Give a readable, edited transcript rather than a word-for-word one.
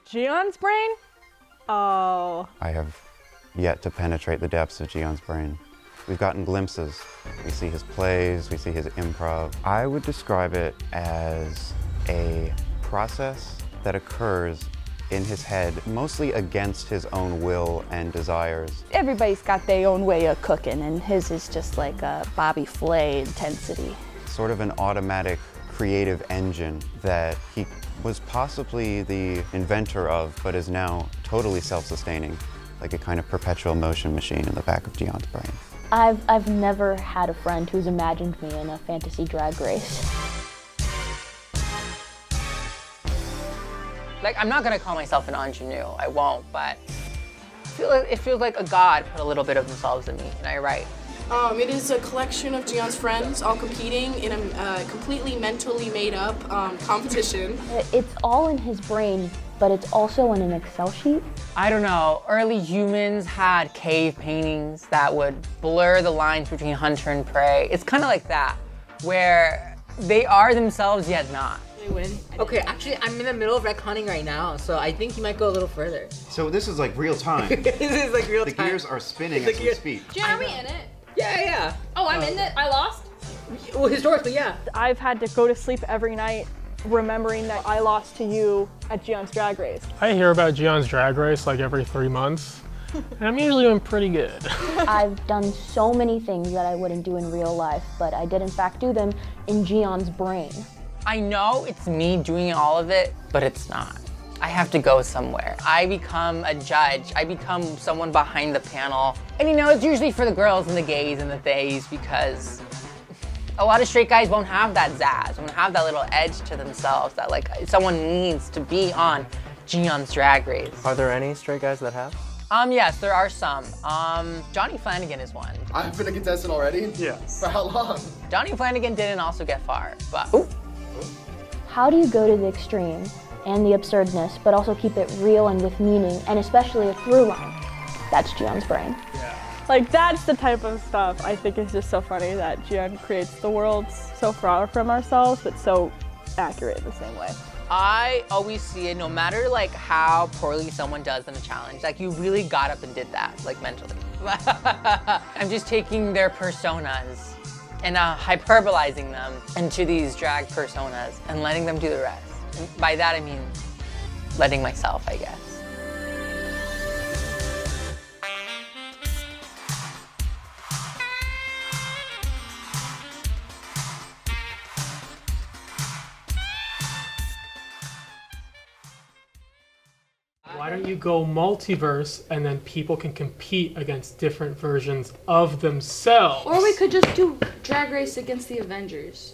Gion's brain? Oh. I have yet to penetrate the depths of Gion's brain. We've gotten glimpses. We see his plays, we see his improv. I would describe it as a process that occurs in his head, mostly against his own will and desires. Everybody's got their own way of cooking, and his is just like a Bobby Flay intensity. Sort of an automatic creative engine that he was possibly the inventor of, but is now totally self-sustaining, like a kind of perpetual motion machine in the back of Gion's brain. I've never had a friend who's imagined me in a fantasy drag race. Like, I'm not gonna call myself an ingenue, I won't, but it feels like a god put a little bit of themselves in me, and I write. It is a collection of Gion's friends all competing in a completely mentally made up competition. It's all in his brain, but it's also in an Excel sheet. I don't know, early humans had cave paintings that would blur the lines between hunter and prey. It's kind of like that, where they are themselves yet not. They win. Okay, actually, I'm in the middle of retconning right now, so I think you might go a little further. So this is like real time. This is like real The time. gears are spinning as we speak. Gian, are we in it? Yeah. Oh, I'm in it? I lost? Well, historically, yeah. I've had to go to sleep every night remembering that I lost to you at Gion's Drag Race. I hear about Gion's Drag Race like every 3 months, and I'm usually doing pretty good. I've done so many things that I wouldn't do in real life, but I did in fact do them in Gion's brain. I know it's me doing all of it, but it's not. I have to go somewhere. I become a judge. I become someone behind the panel. And you know, it's usually for the girls and the gays and the theys, because a lot of straight guys won't have that zazz, won't have that little edge to themselves that like someone needs to be on Gion's Drag Race. Are there any straight guys that have? Yes, there are some. Johnny Flanagan is one. I've been a contestant already? Yes. For how long? Johnny Flanagan didn't also get far, but ooh. How do you go to the extreme and the absurdness, but also keep it real and with meaning, and especially a through line? That's Gion's brain. Like, that's the type of stuff I think is just so funny, that Gian creates the worlds so far from ourselves, but so accurate in the same way. I always see it, no matter like how poorly someone does in a challenge, like you really got up and did that, like mentally. I'm just taking their personas and hyperbolizing them into these drag personas and letting them do the rest. And by that I mean letting myself, I guess. Why don't you go multiverse and then people can compete against different versions of themselves? Or we could just do Drag Race against the Avengers.